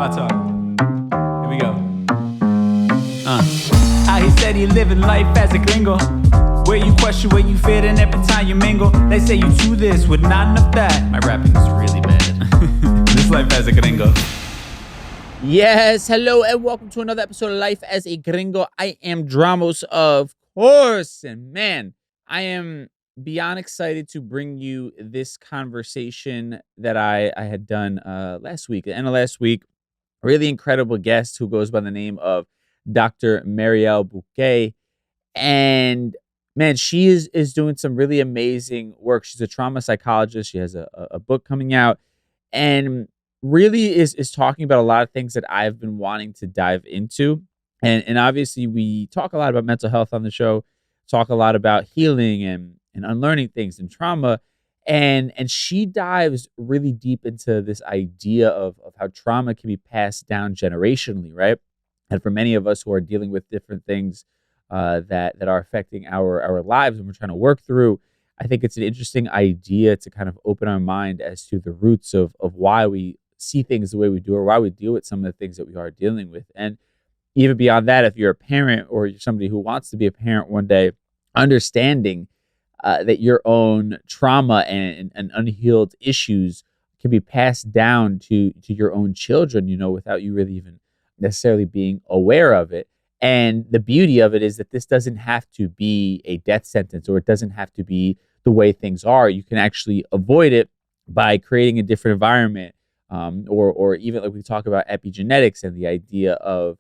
my talk. Here we go. How he said he living life as a gringo. Where you question where you fit in every time you mingle. They say you do this with not enough that. My rapping is really bad. This life as a gringo. Yes, hello and welcome to another episode of Life as a Gringo. I am Dramos, of course, and man, I am beyond excited to bring you this conversation that I had done last week. At the end of last week, a really incredible guest who goes by the name of Dr. Mariel Buque. And man, she is doing some really amazing work. She's a trauma psychologist. She has a book coming out and really is talking about a lot of things that I've been wanting to dive into. And obviously we talk a lot about mental health on the show, talk a lot about healing and unlearning things and trauma. And she dives really deep into this idea of how trauma can be passed down generationally, right? And for many of us who are dealing with different things that are affecting our lives and we're trying to work through, I think it's an interesting idea to kind of open our mind as to the roots of why we see things the way we do or why we deal with some of the things that we are dealing with. And even beyond that, if you're a parent or you're somebody who wants to be a parent one day, understanding that your own trauma and unhealed issues can be passed down to your own children, you know, without you really even necessarily being aware of it. And the beauty of it is that this doesn't have to be a death sentence, or it doesn't have to be the way things are. You can actually avoid it by creating a different environment, or even like we talk about epigenetics and the idea of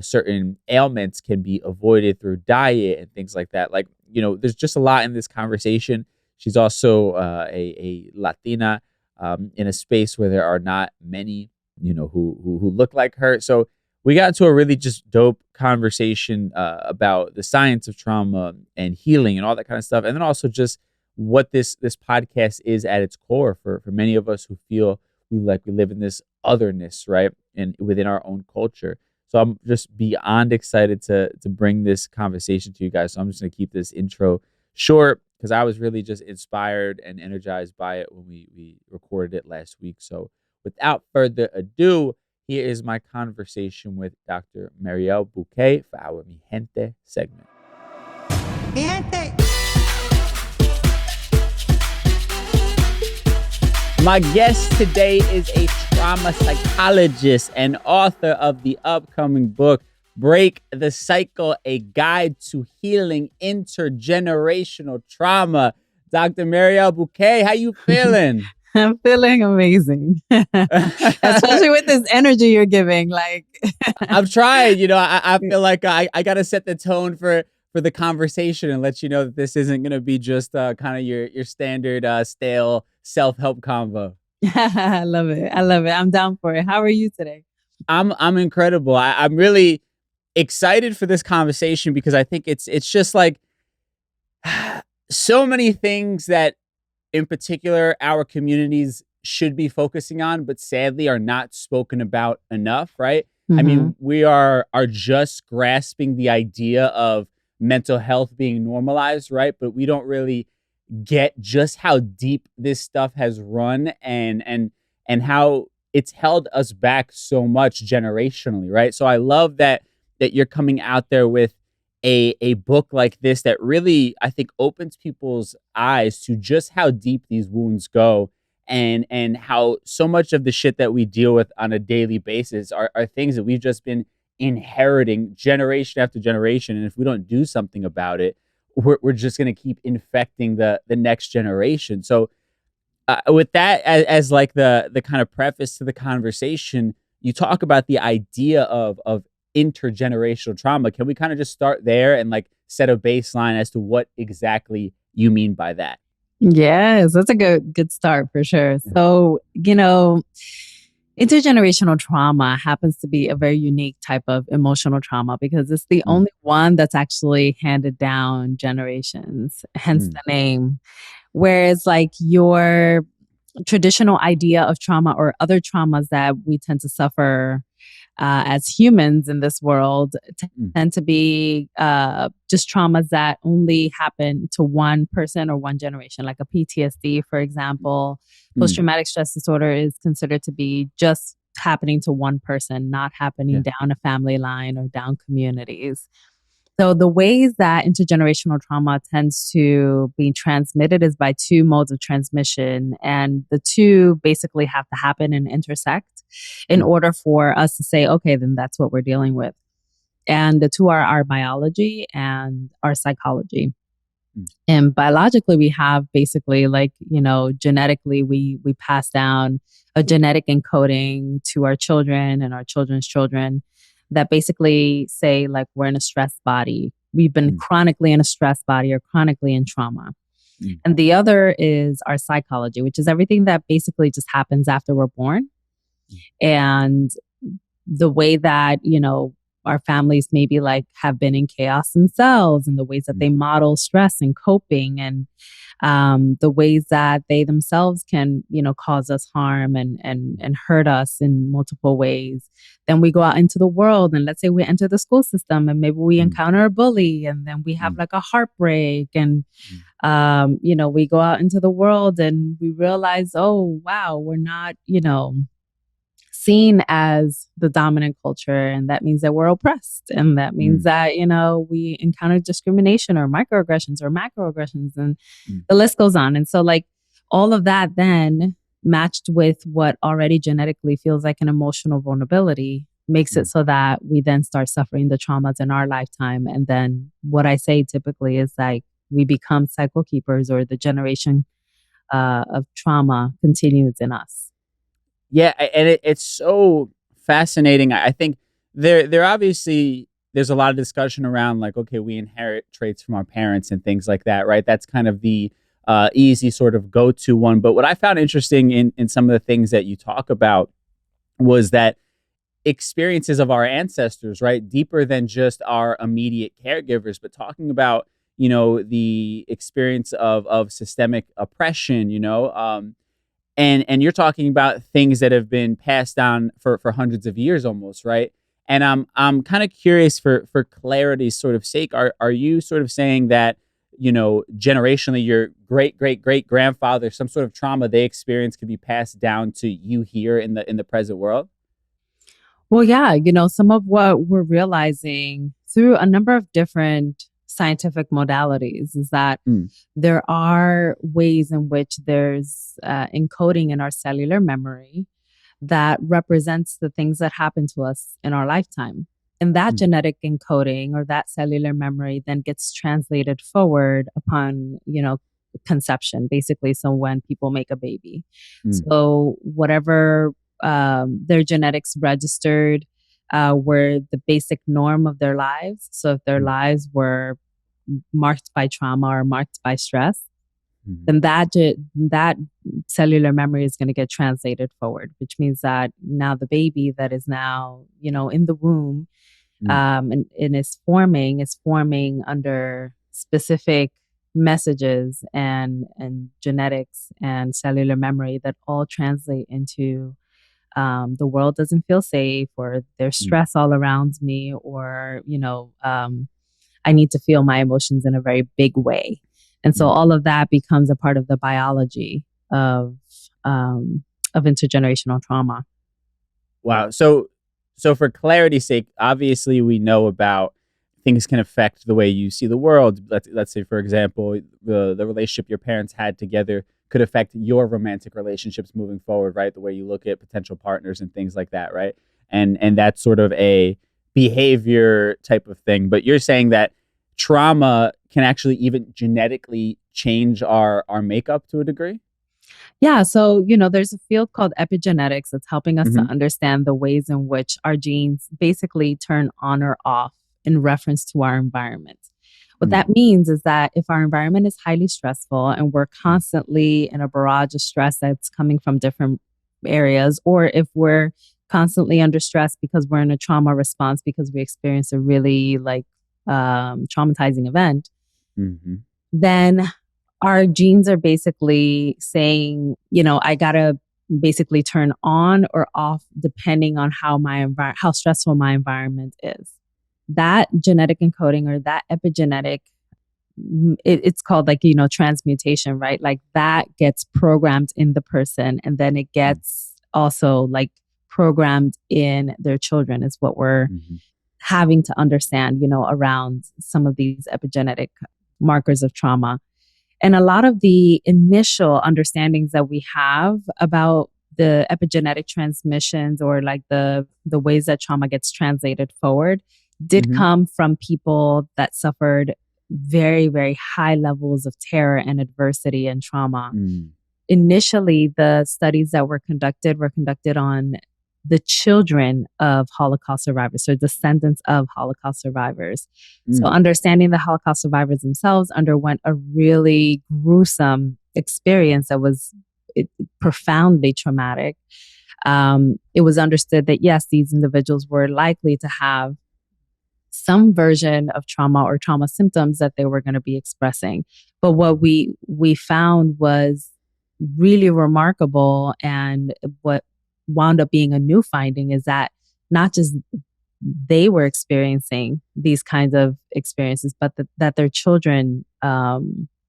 certain ailments can be avoided through diet and things like that. Like, you know, there's just a lot in this conversation. She's also a Latina in a space where there are not many, you know, who look like her. So we got into a really just dope conversation about the science of trauma and healing and all that kind of stuff. And then also just what this podcast is at its core for many of us who feel we live in this otherness, right? And within our own culture. So I'm just beyond excited to bring this conversation to you guys. So I'm just going to keep this intro short because I was really just inspired and energized by it when we recorded it last week. So without further ado, here is my conversation with Dr. Mariel Buque for our Mi Gente segment. Mi Gente. My guest today is a trauma psychologist and author of the upcoming book, Break the Cycle, A Guide to Healing Intergenerational Trauma. Dr. Mariel Buque, how you feeling? I'm feeling amazing, especially with this energy you're giving. Like, I'm trying, you know, I feel like I got to set the tone for the conversation and let you know that this isn't going to be just kind of your standard stale self-help convo. I love it. I love it. I'm down for it. How are you today? I'm incredible. I'm really excited for this conversation because I think it's just like so many things that in particular our communities should be focusing on, but sadly are not spoken about enough, right? Mm-hmm. I mean, we are just grasping the idea of mental health being normalized, right? But we don't really get just how deep this stuff has run and how it's held us back so much generationally, right? So I love that you're coming out there with a book like this that really, I think, opens people's eyes to just how deep these wounds go and how so much of the shit that we deal with on a daily basis are things that we've just been inheriting generation after generation. And if we don't do something about it, we're just going to keep infecting the next generation. So with that as like the kind of preface to the conversation, you talk about the idea of intergenerational trauma. Can we kind of just start there and like set a baseline as to what exactly you mean by that? Yes, that's a good start for sure. So, you know, intergenerational trauma happens to be a very unique type of emotional trauma because it's the only one that's actually handed down generations, hence the name. Whereas like your traditional idea of trauma or other traumas that we tend to suffer as humans in this world tend to be just traumas that only happen to one person or one generation, like a PTSD, for example. Post-traumatic stress disorder is considered to be just happening to one person, not happening Yeah. down a family line or down communities. So the ways that intergenerational trauma tends to be transmitted is by two modes of transmission. And the two basically have to happen and intersect in order for us to say, okay, then that's what we're dealing with. And the two are our biology and our psychology. And biologically, we have basically genetically, we pass down a genetic encoding to our children and our children's children that basically say like we're in a stressed body. We've been chronically in a stressed body or chronically in trauma. And the other is our psychology, which is everything that basically just happens after we're born. And the way that, our families maybe like have been in chaos themselves, and the ways that they model stress and coping, and the ways that they themselves can, cause us harm and hurt us in multiple ways. Then we go out into the world, and let's say we enter the school system, and maybe we encounter a bully, and then we have like a heartbreak, and we go out into the world and we realize, oh wow, we're not, seen as the dominant culture, and that means that we're oppressed, and that means that we encounter discrimination or microaggressions or macroaggressions, and the list goes on. And so like all of that then matched with what already genetically feels like an emotional vulnerability makes it so that we then start suffering the traumas in our lifetime. And then what I say typically is like we become cycle keepers, or the generation of trauma continues in us. Yeah, and it's so fascinating. I think there obviously there's a lot of discussion around like, okay, we inherit traits from our parents and things like that, right? That's kind of the easy sort of go-to one. But what I found interesting in some of the things that you talk about was that experiences of our ancestors, right, deeper than just our immediate caregivers, but talking about the experience of systemic oppression, And you're talking about things that have been passed down for hundreds of years almost, right? And I'm kind of curious for clarity's sort of sake, are you sort of saying that, generationally your great grandfather, some sort of trauma they experienced could be passed down to you here in the present world? Well, yeah, some of what we're realizing through a number of different scientific modalities is that there are ways in which there's encoding in our cellular memory that represents the things that happen to us in our lifetime. And that genetic encoding or that cellular memory then gets translated forward upon, conception, basically. So when people make a baby. So whatever their genetics registered were the basic norm of their lives. So if their lives were marked by trauma or marked by stress, then that cellular memory is going to get translated forward, which means that now the baby that is now, in the womb and is forming under specific messages and genetics and cellular memory that all translate into the world doesn't feel safe, or there's stress all around me, or, I need to feel my emotions in a very big way. And so all of that becomes a part of the biology of intergenerational trauma. Wow. So for clarity's sake, obviously we know about things can affect the way you see the world. Let's say, for example, the relationship your parents had together could affect your romantic relationships moving forward, right? The way you look at potential partners and things like that, right? And that's sort of a behavior type of thing. But you're saying that trauma can actually even genetically change our makeup to a degree? Yeah. So, there's a field called epigenetics that's helping us to understand the ways in which our genes basically turn on or off in reference to our environment. What that means is that if our environment is highly stressful and we're constantly in a barrage of stress that's coming from different areas, or if we're constantly under stress because we're in a trauma response because we experienced a really traumatizing event, then our genes are basically saying, I gotta basically turn on or off depending on how stressful my environment is. That genetic encoding or that epigenetic, it's called transmutation, right? Like that gets programmed in the person, and then it gets also programmed in their children is what we're having to understand, around some of these epigenetic markers of trauma. And a lot of the initial understandings that we have about the epigenetic transmissions, or like the ways that trauma gets translated forward, did come from people that suffered very, very high levels of terror and adversity and trauma. Initially, the studies that were conducted on the children of Holocaust survivors, so descendants of Holocaust survivors. So understanding the Holocaust survivors themselves underwent a really gruesome experience that was profoundly traumatic. It was understood that, yes, these individuals were likely to have some version of trauma or trauma symptoms that they were going to be expressing. But what we found was really remarkable, and what wound up being a new finding, is that not just they were experiencing these kinds of experiences, but that their children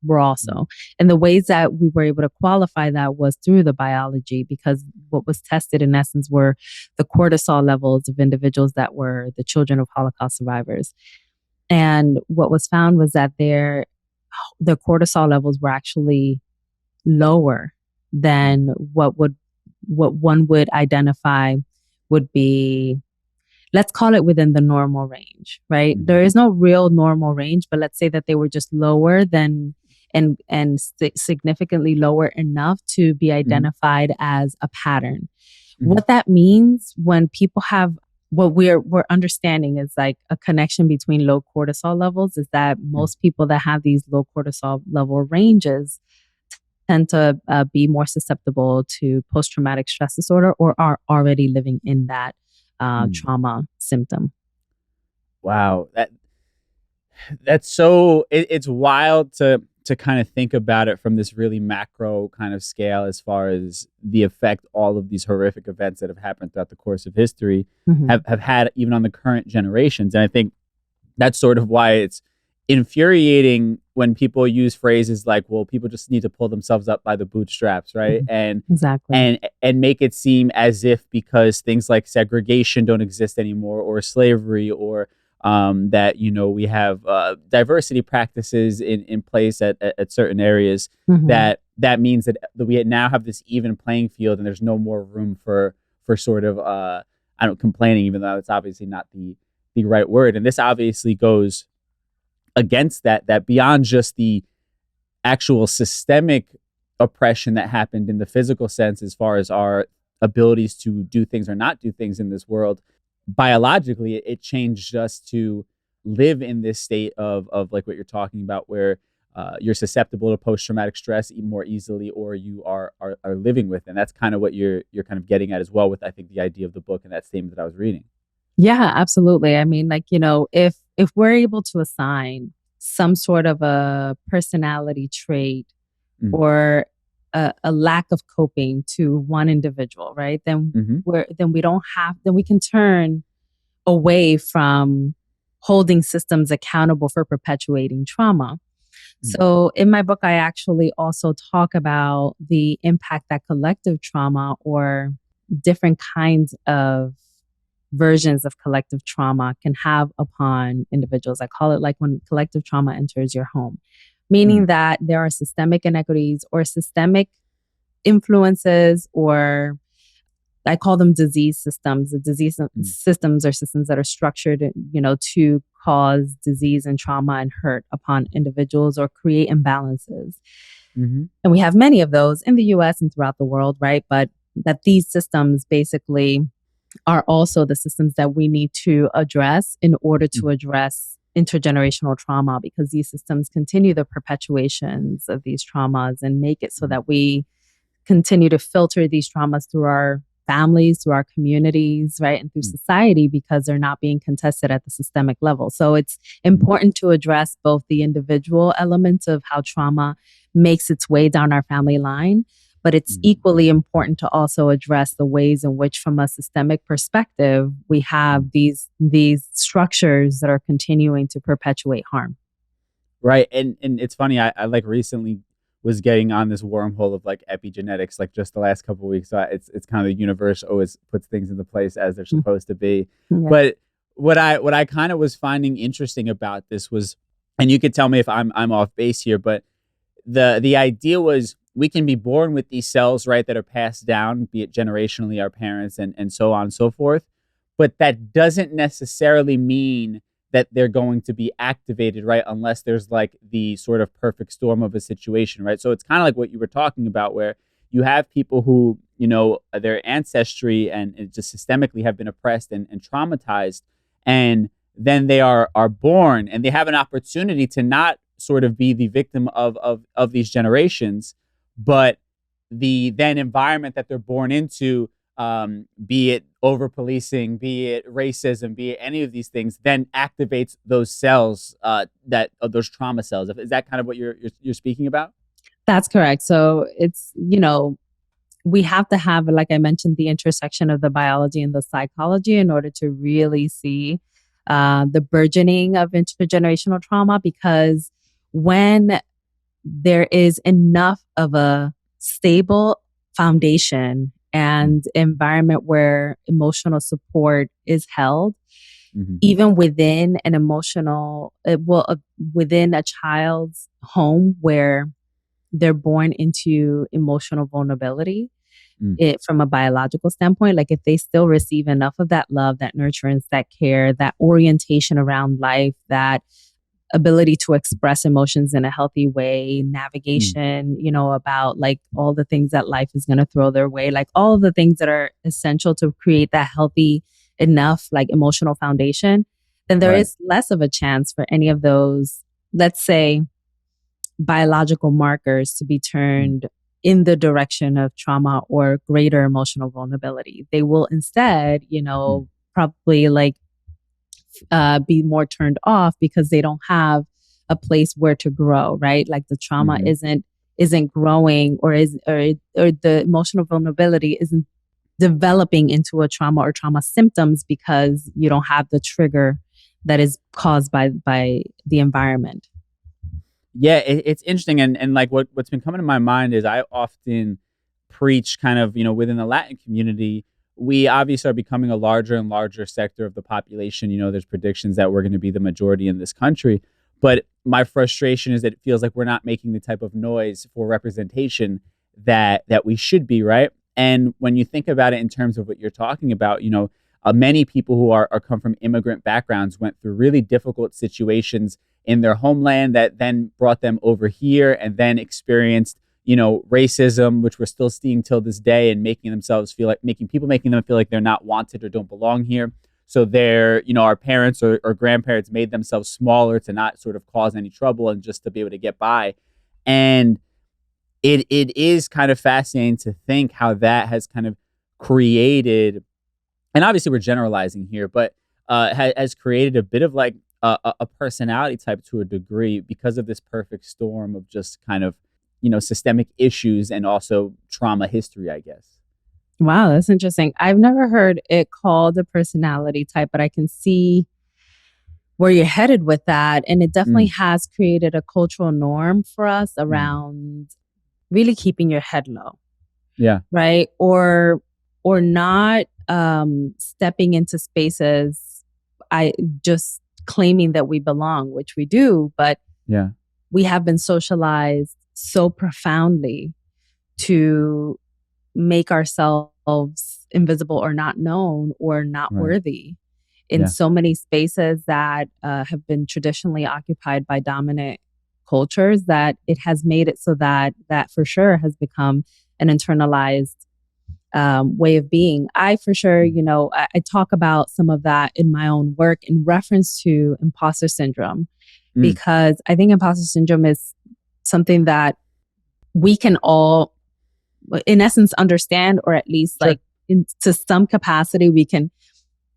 were also. And the ways that we were able to qualify that was through the biology, because what was tested in essence were the cortisol levels of individuals that were the children of Holocaust survivors. And what was found was that their cortisol levels were actually lower than what one would identify would be, let's call it, within the normal range, right? There is no real normal range, but let's say that they were just lower than and significantly lower enough to be identified as a pattern. What that means when people have, what we're understanding is like a connection between low cortisol levels, is that most people that have these low cortisol level ranges tend to be more susceptible to post-traumatic stress disorder, or are already living in that trauma symptom. Wow, that's so. It's wild to kind of think about it from this really macro kind of scale, as far as the effect all of these horrific events that have happened throughout the course of history have had even on the current generations. And I think that's sort of why it's infuriating when people use phrases like, well, people just need to pull themselves up by the bootstraps, right? And exactly. And make it seem as if because things like segregation don't exist anymore, or slavery, or that, we have diversity practices in place at certain areas, that means that we now have this even playing field, and there's no more room for sort of complaining, even though it's obviously not the right word. And this obviously goes against that beyond just the actual systemic oppression that happened in the physical sense, as far as our abilities to do things or not do things in this world. Biologically, it changed us to live in this state of like what you're talking about, where you're susceptible to post-traumatic stress more easily, or you are living with. And that's kind of what you're kind of getting at as well with, I think, the idea of the book and that statement that I was reading. Yeah, absolutely. I mean, like, if we're able to assign some sort of a personality trait or a lack of coping to one individual, right? Then we can turn away from holding systems accountable for perpetuating trauma. So in my book, I actually also talk about the impact that collective trauma, or different kinds of versions of collective trauma, can have upon individuals. I call it like when collective trauma enters your home, meaning that there are systemic inequities or systemic influences, or I call them disease systems. The disease systems are systems that are structured, to cause disease and trauma and hurt upon individuals, or create imbalances. And we have many of those in the US and throughout the world, right? But that these systems basically are also the systems that we need to address in order to address intergenerational trauma, because these systems continue the perpetuations of these traumas and make it so that we continue to filter these traumas through our families, through our communities, right? And through society, because they're not being contested at the systemic level. So it's important to address both the individual elements of how trauma makes its way down our family line, but it's equally important to also address the ways in which, from a systemic perspective, we have these structures that are continuing to perpetuate harm. Right. And it's funny, I like recently was getting on this wormhole of like epigenetics, like just the last couple of weeks. So it's kind of the universe always puts things into place as they're supposed to be. Yeah. But what I kind of was finding interesting about this was, and you could tell me if I'm off base here, but the idea was we can be born with these cells, right, that are passed down, be it generationally, our parents, and so on and so forth. But that doesn't necessarily mean that they're going to be activated, right, unless there's like the sort of perfect storm of a situation, right? So it's kind of like what you were talking about, where you have people who, their ancestry and just systemically have been oppressed and traumatized, and then they are born and they have an opportunity to not sort of be the victim of these generations, but the then environment that they're born into, be it over policing, be it racism, be it any of these things, then activates those cells, those trauma cells. Is that kind of what you're speaking about? That's correct. So it's, we have to have, like I mentioned, the intersection of the biology and the psychology in order to really see the burgeoning of intergenerational trauma, because when there is enough of a stable foundation and environment where emotional support is held, even within an within a child's home where they're born into emotional vulnerability, from a biological standpoint, like if they still receive enough of that love, that nurturance, that care, that orientation around life, that ability to express emotions in a healthy way, navigation, about like all the things that life is going to throw their way, like all of the things that are essential to create that healthy enough like emotional foundation, then there is less of a chance for any of those, let's say, biological markers to be turned in the direction of trauma or greater emotional vulnerability. They will instead, probably like be more turned off because they don't have a place where to grow, right? Like the trauma isn't growing, or the emotional vulnerability isn't developing into a trauma or trauma symptoms because you don't have the trigger that is caused by the environment. Yeah, it's interesting. And like what's been coming to my mind is I often preach kind of, within the Latin community, we obviously are becoming a larger and larger sector of the population. There's predictions that we're going to be the majority in this country. But my frustration is that it feels like we're not making the type of noise for representation that we should be, right? And when you think about it in terms of what you're talking about, many people who are come from immigrant backgrounds went through really difficult situations in their homeland that then brought them over here and then experienced, racism, which we're still seeing till this day, and making them feel like they're not wanted or don't belong here. So our parents or grandparents made themselves smaller to not sort of cause any trouble and just to be able to get by. And it is kind of fascinating to think how that has kind of created, and obviously we're generalizing here, but has created a bit of like a personality type to a degree because of this perfect storm of just kind of, systemic issues and also trauma history, I guess. Wow, that's interesting. I've never heard it called a personality type, but I can see where you're headed with that. And it definitely has created a cultural norm for us around really keeping your head low. Yeah. Right. Or not stepping into spaces, just claiming that we belong, which we do, but we have been socialized so profoundly to make ourselves invisible or not known or not worthy in so many spaces that have been traditionally occupied by dominant cultures, that it has made it so that for sure has become an internalized way of being. I for sure, I talk about some of that in my own work in reference to imposter syndrome, because I think imposter syndrome is something that we can all, in essence, understand, or at least like to some capacity, we can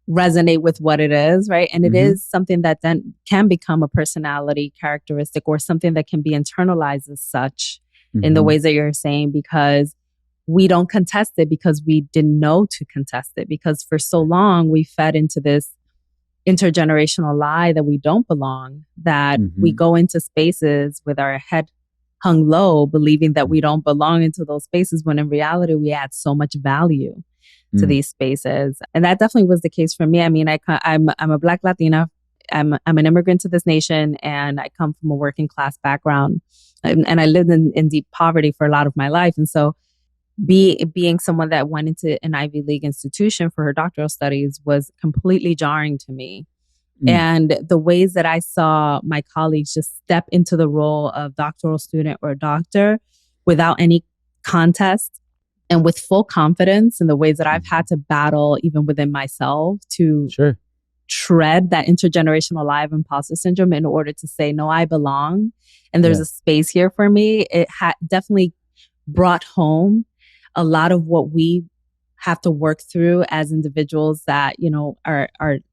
resonate with what it is, right? And it is something that then can become a personality characteristic or something that can be internalized as such in the ways that you're saying, because we don't contest it because we didn't know to contest it, because for so long we fed into this intergenerational lie that we don't belong, that we go into spaces with our head hung low, believing that we don't belong into those spaces, when in reality, we add so much value to these spaces. And that definitely was the case for me. I mean, I'm a Black Latina. I'm an immigrant to this nation, and I come from a working class background. And I lived in deep poverty for a lot of my life. And so being someone that went into an Ivy League institution for her doctoral studies was completely jarring to me. And the ways that I saw my colleagues just step into the role of doctoral student or doctor without any contest and with full confidence, and the ways that I've had to battle even within myself to tread that intergenerational lie of imposter syndrome in order to say, no, I belong. And there's a space here for me. It definitely brought home a lot of what we have to work through as individuals that, you know, are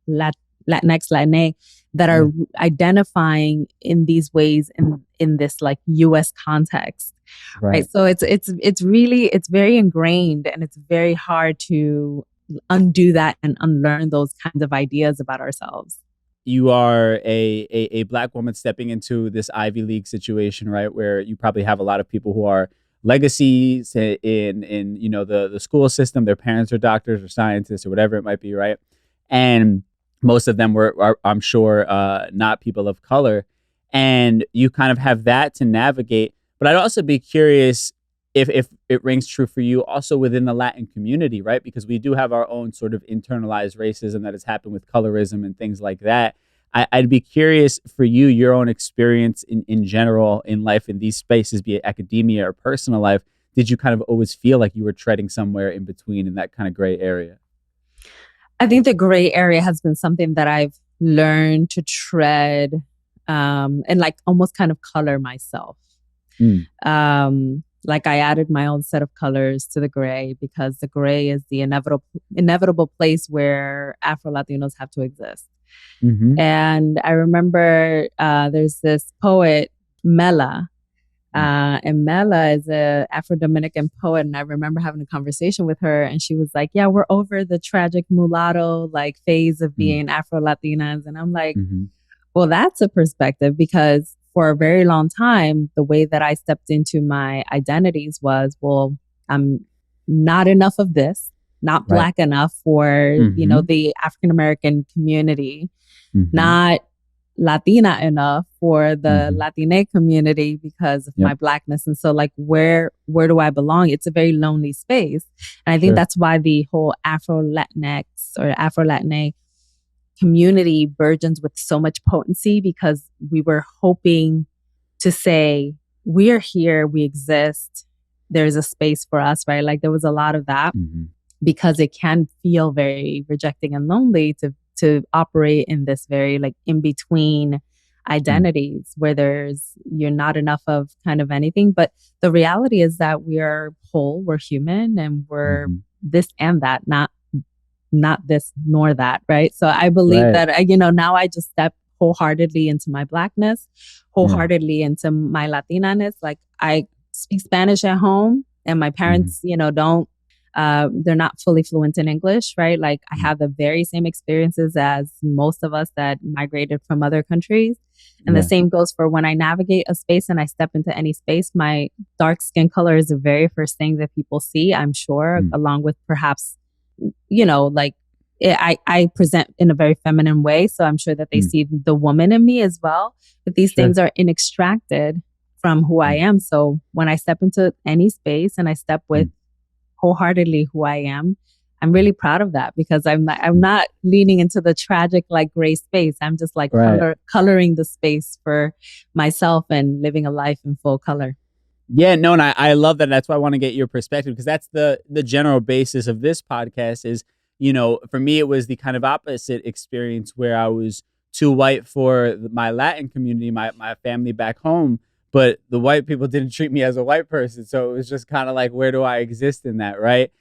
Latinx, Latinx, that are identifying in these ways in this like US context. Right. So it's very ingrained, and it's very hard to undo that and unlearn those kinds of ideas about ourselves. You are a Black woman stepping into this Ivy League situation, right? Where you probably have a lot of people who are legacies in you know, the school system. Their parents are doctors or scientists or whatever it might be, right? And most of them are I'm sure, not people of color. And you kind of have that to navigate. But I'd also be curious if it rings true for you also within the Latin community, right? Because we do have our own sort of internalized racism that has happened with colorism and things like that. I'd be curious for you, your own experience in general in life in these spaces, be it academia or personal life. Did you kind of always feel like you were treading somewhere in between in that kind of gray area? I think the gray area has been something that I've learned to tread and like almost kind of color myself. Like I added my own set of colors to the gray, because the gray is the inevitable place where Afro-Latinos have to exist. And I remember there's this poet, Mela, and Mela is a Afro-Dominican poet. And I remember having a conversation with her, and she was like, yeah, we're over the tragic mulatto like phase of being Afro-Latinas. And I'm like, well, that's a perspective, because for a very long time, the way that I stepped into my identities was, well, I'm not enough of this, not Black enough for, you know, the African-American community, not Latina enough for the Latina community because of my Blackness. And so like, where do I belong? It's a very lonely space. And I think that's why the whole Afro-Latinx or Afro-Latina community burgeons with so much potency, because we were hoping to say, we're here, we exist, there's a space for us, right? Like there was a lot of that, because it can feel very rejecting and lonely to operate in this very like in between identities where you're not enough of kind of anything. But the reality is that we are whole, we're human, and we're this and that, not this nor that, right? So I believe that, you know, now I just step wholeheartedly into my Blackness, wholeheartedly into my Latinaness. Like I speak Spanish at home, and my parents, you know, they're not fully fluent in English, right? Like I have the very same experiences as most of us that migrated from other countries. And the same goes for when I navigate a space and I step into any space. My dark skin color is the very first thing that people see, I'm sure, along with perhaps, you know, like I present in a very feminine way. So I'm sure that they see the woman in me as well. But these things are inextracted from who I am. So when I step into any space and I step with wholeheartedly who I am, I'm really proud of that, because I'm not leaning into the tragic like gray space. I'm just like coloring the space for myself and living a life in full color. Yeah, no, and I love that. That's why I want to get your perspective, because that's the general basis of this podcast is, you know, for me, it was the kind of opposite experience where I was too white for my Latin community, my family back home, but the white people didn't treat me as a white person. So it was just kind of like, where do I exist in that, right?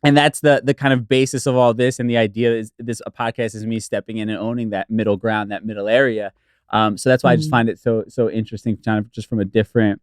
And that's the kind of basis of all this. And the idea is a podcast is me stepping in and owning that middle ground, that middle area. So that's why I just find it so interesting, kind of just from a different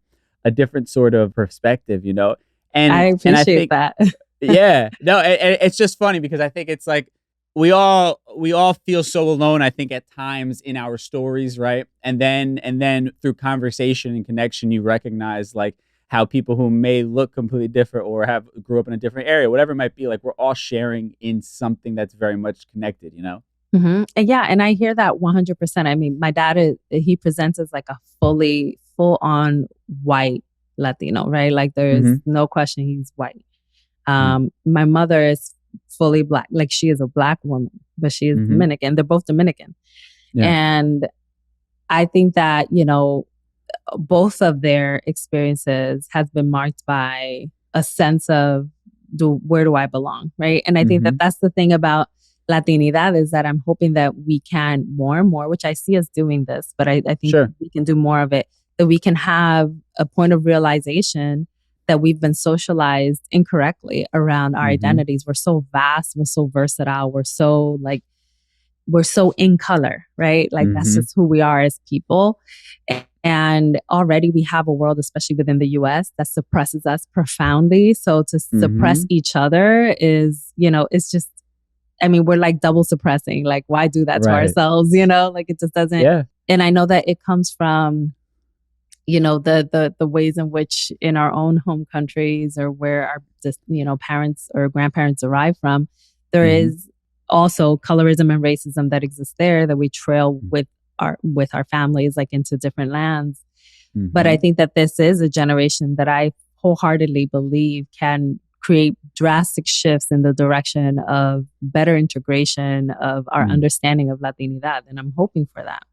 sort of perspective, you know. And I appreciate that. Yeah, no, it's just funny because I think it's like we all feel so alone, I think, at times in our stories, right? And then through conversation and connection, you recognize like how people who may look completely different or have grew up in a different area, whatever it might be, like we're all sharing in something that's very much connected, you know? And yeah, and I hear that 100%. I mean, my dad he presents as like a full on white Latino, right? Like there's Mhm. no question he's white. Mm. My mother is fully black. Like she is a black woman, but she is Mhm. Dominican. They're both Dominican. Yeah. And I think that, both of their experiences has been marked by a sense of where do I belong, right? And I think that Mhm. that's the thing about Latinidad is that I'm hoping that we can more and more, which I see us doing this, but I think Sure. we can do more of it, that we can have a point of realization that we've been socialized incorrectly around our Mhm. identities. We're so vast, we're so versatile, we're so in color, right? Like that's Mhm. just who we are as people. And already we have a world, especially within the US, that suppresses us profoundly. So to suppress Mhm. each other is, it's just, I mean, we're like double suppressing. Like, why do that to Right. ourselves? Like it just doesn't. Yeah. And I know that it comes from, the ways in which in our own home countries or where our just, parents or grandparents arrive from, there Mhm. is also colorism and racism that exists there that we trail with our families like into different lands. But I Mhm. think that this is a generation that I wholeheartedly believe can create drastic shifts in the direction of better integration of our Mm. understanding of Latinidad. And I'm hoping for that.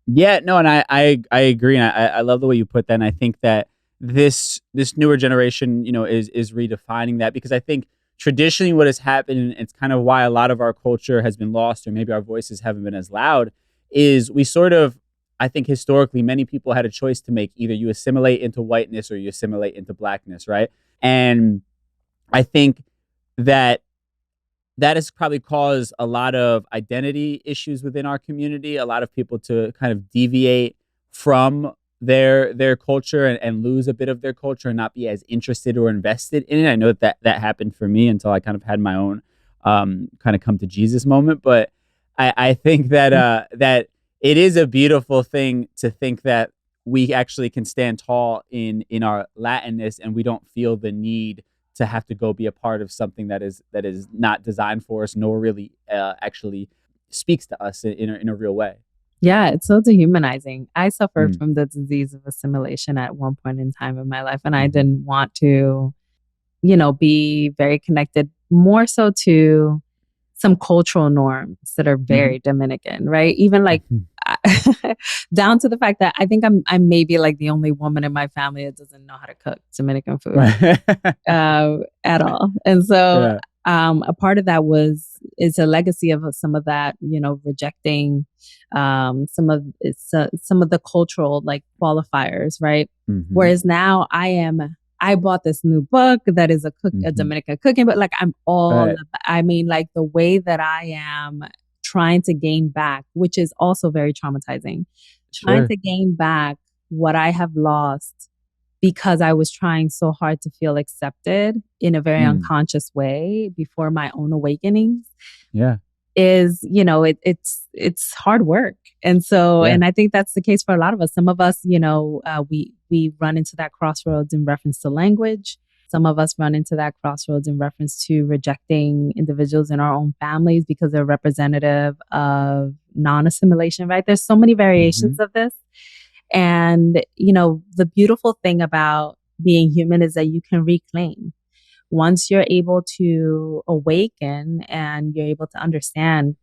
Yeah, no, and I agree, and I love the way you put that, and I think that this newer generation, is redefining that because I think traditionally what has happened, and it's kind of why a lot of our culture has been lost, or maybe our voices haven't been as loud, is we sort of, I think historically, many people had a choice to make. Either you assimilate into whiteness or you assimilate into blackness, right? And I think that that has probably caused a lot of identity issues within our community, a lot of people to kind of deviate from their culture and lose a bit of their culture and not be as interested or invested in it. I know that happened for me until I kind of had my own kind of come to Jesus moment. But I think that that it is a beautiful thing to think that we actually can stand tall in our Latinness and we don't feel the need to have to go be a part of something that is not designed for us, nor really actually speaks to us in a real way. Yeah, it's so dehumanizing. I suffered Mm. from the disease of assimilation at one point in time in my life, and I Mhm. didn't want to, be very connected more so to some cultural norms that are Mhm. very Dominican, right? Even like Mhm. down to the fact that I think I'm maybe like the only woman in my family that doesn't know how to cook Dominican food Right. at all. And so Yeah. a part of that is a legacy of some of that, rejecting some of the cultural like qualifiers, right? Mhm. Whereas now I bought this new book that is a Mhm. Dominican cooking, but like Right. I mean, like the way that I am trying to gain back, which is also very traumatizing, trying Sure. to gain back what I have lost because I was trying so hard to feel accepted in a very Mm. unconscious way before my own awakenings Yeah. is, it's hard work. And so, Yeah. and I think that's the case for a lot of us. Some of us, we run into that crossroads in reference to language. Some of us run into that crossroads in reference to rejecting individuals in our own families because they're representative of non-assimilation, right? There's so many variations Mhm. of this. And, the beautiful thing about being human is that you can reclaim. Once you're able to awaken and you're able to understand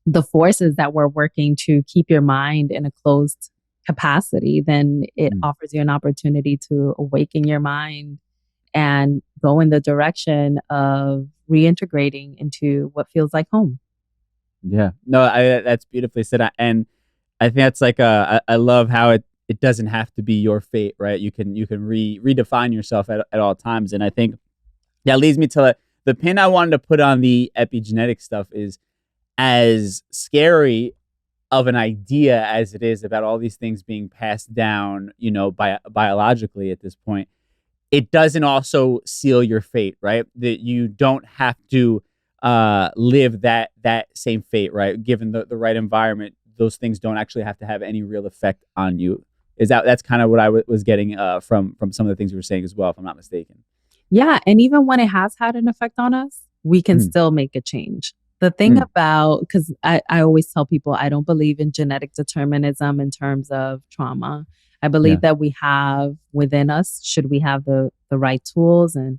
the forces that were working to keep your mind in a closed capacity, then it Mm. offers you an opportunity to awaken your mind and go in the direction of reintegrating into what feels like home. Yeah. No, that's beautifully said. And I think that's like I love how it doesn't have to be your fate, right? You can redefine yourself at all times. And I think that leads me to the pin I wanted to put on the epigenetic stuff is as scary of an idea as it is about all these things being passed down, biologically at this point. It doesn't also seal your fate, right? That you don't have to live that same fate, right? Given the right environment, those things don't actually have to have any real effect on you. That's kind of what I was getting from some of the things you were saying as well, if I'm not mistaken. Yeah. And even when it has had an effect on us, we can still make a change. The thing about, because I always tell people, I don't believe in genetic determinism in terms of trauma. I believe that we have within us, should we have the right tools and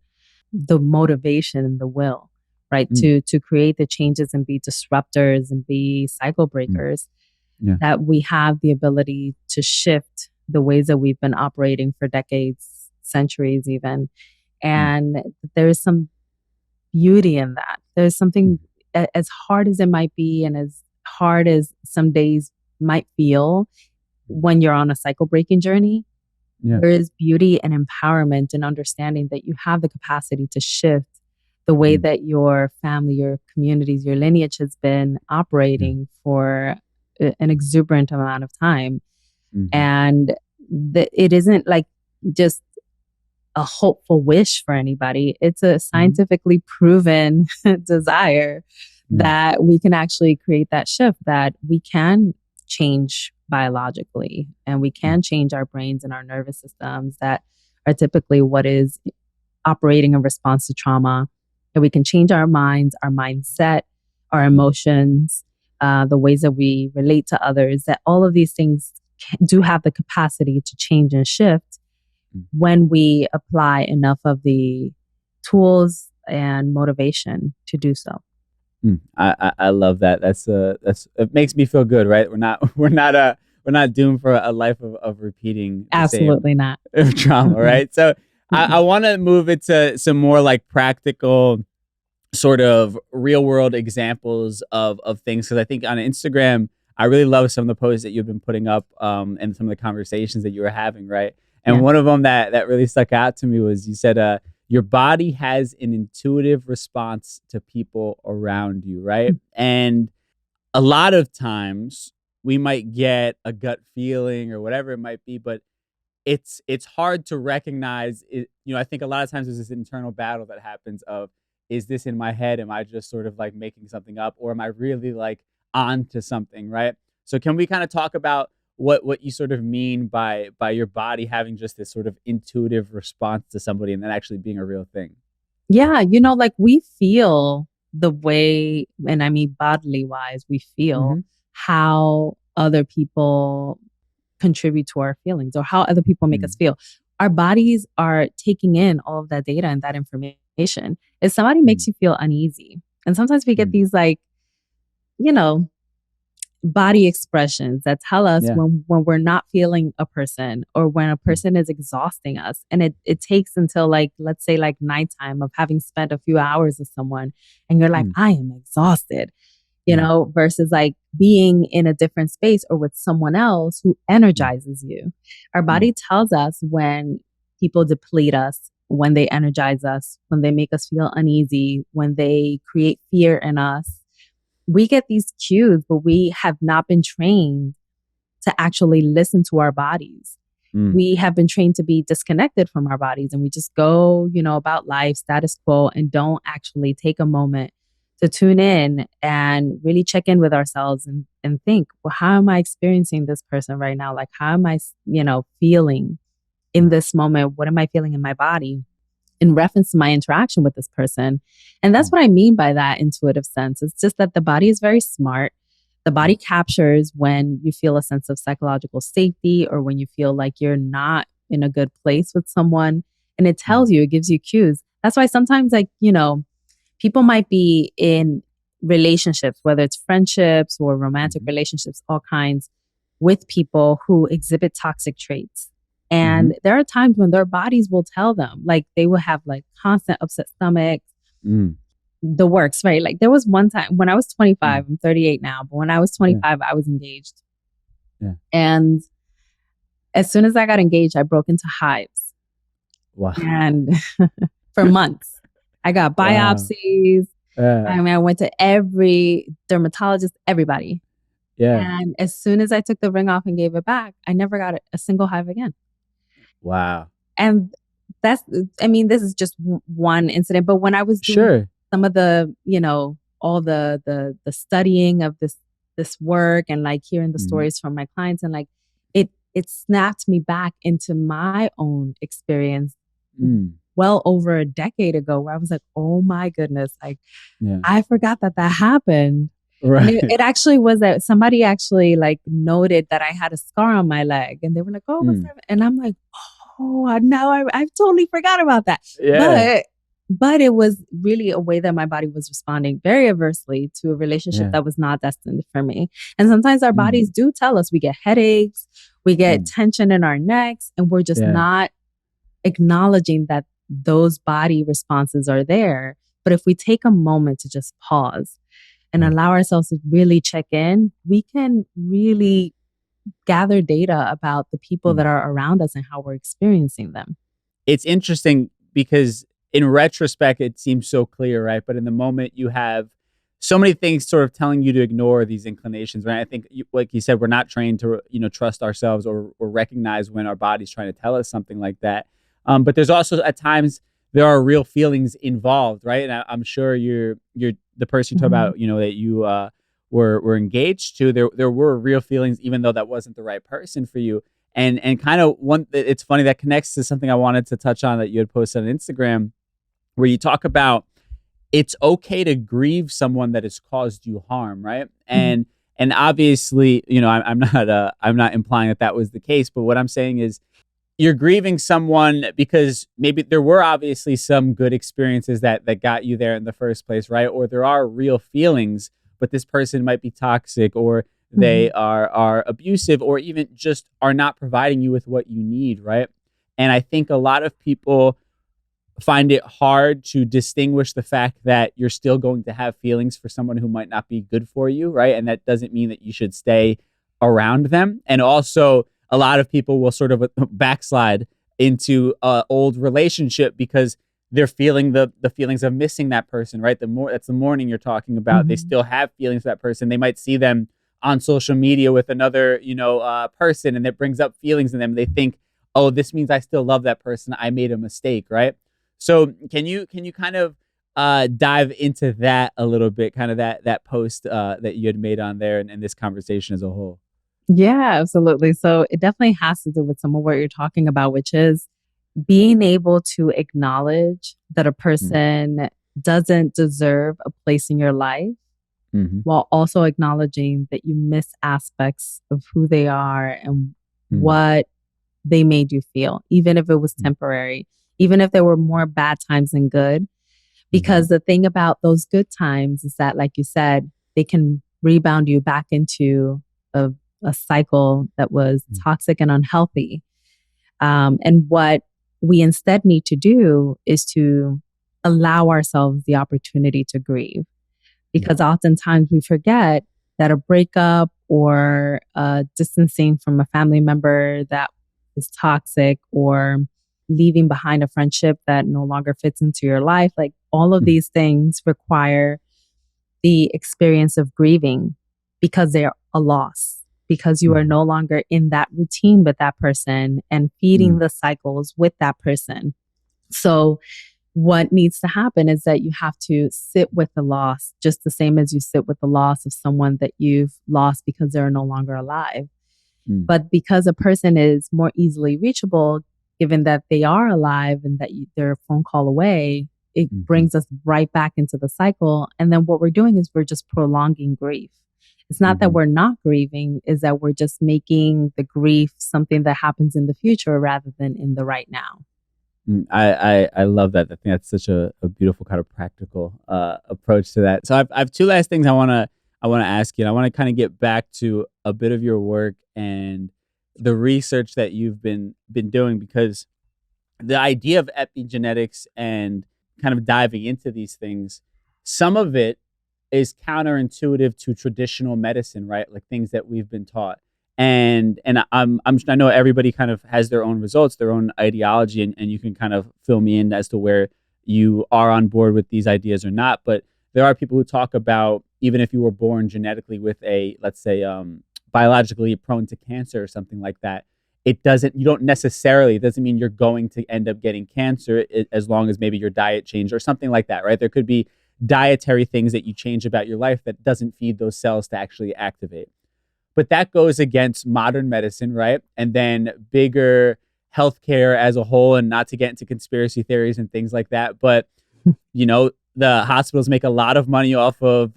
the motivation and the will, right, to create the changes and be disruptors and be cycle breakers, that we have the ability to shift the ways that we've been operating for decades, centuries even. And there is some beauty in that. There's something, as hard as it might be and as hard as some days might feel when you're on a cycle breaking journey, there is beauty and empowerment and understanding that you have the capacity to shift the way that your family, your communities, your lineage has been operating for an exuberant amount of time. And it isn't like just a hopeful wish for anybody. It's a scientifically proven desire that we can actually create that shift, that we can change biologically and we can change our brains and our nervous systems that are typically what is operating in response to trauma. That we can change our minds, our mindset, our emotions, the ways that we relate to others, that all of these things do have the capacity to change and shift when we apply enough of the tools and motivation to do so. I love that. That's it makes me feel good, right? We're not doomed for a life of repeating the Absolutely same not trauma, right? So I want to move it to some more like practical sort of real world examples of things, because I think on Instagram I really love some of the posts that you've been putting up and some of the conversations that you were having, right? And one of them that really stuck out to me was you said your body has an intuitive response to people around you, right? And a lot of times we might get a gut feeling or whatever it might be, but it's hard to recognize it. I think a lot of times there's this internal battle that happens of, is this in my head? Am I just sort of like making something up, or am I really like onto something, right? So can we kind of talk about what you sort of mean by your body having just this sort of intuitive response to somebody and then actually being a real thing? Yeah, like we feel the way, and I mean bodily wise, we feel how other people contribute to our feelings or how other people make us feel. Our bodies are taking in all of that data and that information. If somebody makes you feel uneasy, and sometimes we get these like, body expressions that tell us when we're not feeling a person or when a person is exhausting us. And it takes until like, let's say like nighttime of having spent a few hours with someone and you're like, I am exhausted, versus like being in a different space or with someone else who energizes you. Our body tells us when people deplete us, when they energize us, when they make us feel uneasy, when they create fear in us. We get these cues, but we have not been trained to actually listen to our bodies. We have been trained to be disconnected from our bodies, and we just go, about life, status quo, and don't actually take a moment to tune in and really check in with ourselves and think, well, how am I experiencing this person right now? Like, how am I, feeling in this moment? What am I feeling in my body in reference to my interaction with this person? And that's what I mean by that intuitive sense. It's just that the body is very smart. The body captures when you feel a sense of psychological safety or when you feel like you're not in a good place with someone. And it tells you, it gives you cues. That's why sometimes people might be in relationships, whether it's friendships or romantic relationships, all kinds, with people who exhibit toxic traits. And there are times when their bodies will tell them, like they will have like constant upset stomachs, the works, right? Like there was one time when I was 25, I'm 38 now, but when I was 25, I was engaged. And as soon as I got engaged, I broke into hives. Wow. And for months, I got biopsies. I mean, I went to every dermatologist, everybody. And as soon as I took the ring off and gave it back, I never got a single hive again. Wow. And this is just one incident. But when I was doing some of the, all the studying of this work and like hearing the Mhm. stories from my clients, and like it snapped me back into my own experience Mm. well over a decade ago, where I was like, oh my goodness, like Yeah. I forgot that happened. And Right. it actually was that somebody actually like noted that I had a scar on my leg, and they were like, "Oh, what's Mm. that?" And I'm like, "Oh, now I totally forgot about that." Yeah. But it was really a way that my body was responding very adversely to a relationship Yeah. that was not destined for me. And sometimes our Mm. bodies do tell us we get headaches, we get Mm. tension in our necks, and we're just Yeah. not acknowledging that those body responses are there. But if we take a moment to just pause and Yeah. allow ourselves to really check in, we can really gather data about the people that Mm. are around us and how we're experiencing them. It's interesting because in retrospect, it seems so clear, right? But in the moment, you have so many things sort of telling you to ignore these inclinations, right? I think, like you said, we're not trained to, trust ourselves or recognize when our body's trying to tell us something like that. But there's also at times there are real feelings involved, right? And I'm sure you're the person you talk Mhm. about, that you were engaged to. There were real feelings, even though that wasn't the right person for you. And kind of it's funny that connects to something I wanted to touch on that you had posted on Instagram, where you talk about it's okay to grieve someone that has caused you harm, right? Mhm. And obviously, I'm not implying that was the case, but what I'm saying is you're grieving someone because maybe there were obviously some good experiences that got you there in the first place, right? Or there are real feelings, but this person might be toxic, or they Mhm. are abusive, or even just are not providing you with what you need, right? And I think a lot of people find it hard to distinguish the fact that you're still going to have feelings for someone who might not be good for you, right? And that doesn't mean that you should stay around them. And also, a lot of people will sort of backslide into an old relationship because they're feeling the feelings of missing that person, right? That's the mourning you're talking about. They Mhm. still have feelings for that person. They might see them on social media with another, person, and it brings up feelings in them. They think, oh, this means I still love that person. I made a mistake, right? So can you kind of dive into that a little bit, kind of that post that you had made on there, and this conversation as a whole? Yeah, absolutely. So it definitely has to do with some of what you're talking about, which is being able to acknowledge that a Mm. person doesn't deserve a place in your life, Mhm. while also acknowledging that you miss aspects of who they are and Mm. what they made you feel, even if it was Mm. temporary, even if there were more bad times than good. Mhm. Because the thing about those good times is that, like you said, they can rebound you back into a, a cycle that was Mm. toxic and unhealthy. And what we instead need to do is to allow ourselves the opportunity to grieve, Mm. because oftentimes we forget that a breakup or distancing from a family member that is toxic, or leaving behind a friendship that no longer fits into your life, like all of Mm. these things require the experience of grieving, because they're a loss, because you are Mhm. no longer in that routine with that person and feeding Mm. the cycles with that person. So what needs to happen is that you have to sit with the loss just the same as you sit with the loss of someone that you've lost because they're no longer alive. Mm. But because a person is more easily reachable, given that they are alive and that they're a phone call away, it Mhm. brings us right back into the cycle. And then what we're doing is we're just prolonging grief. It's not that Mhm. we're not grieving, is that we're just making the grief something that happens in the future rather than in the right now. I love that. I think that's such a beautiful kind of practical approach to that. So I've two last things I want to ask you. And I want to kind of get back to a bit of your work and the research that you've been doing, because the idea of epigenetics and kind of diving into these things, some of it is counterintuitive to traditional medicine, right? Like things that we've been taught. I know everybody kind of has their own results, their own ideology, and you can kind of fill me in as to where you are on board with these ideas or not. But there are people who talk about, even if you were born genetically with a, let's say, biologically prone to cancer or something like that, it doesn't mean you're going to end up getting cancer, as long as maybe your diet changed or something like that, right? There could be dietary things that you change about your life that doesn't feed those cells to actually activate. But that goes against modern medicine, right? And then bigger healthcare as a whole, and not to get into conspiracy theories and things like that. But, the hospitals make a lot of money off of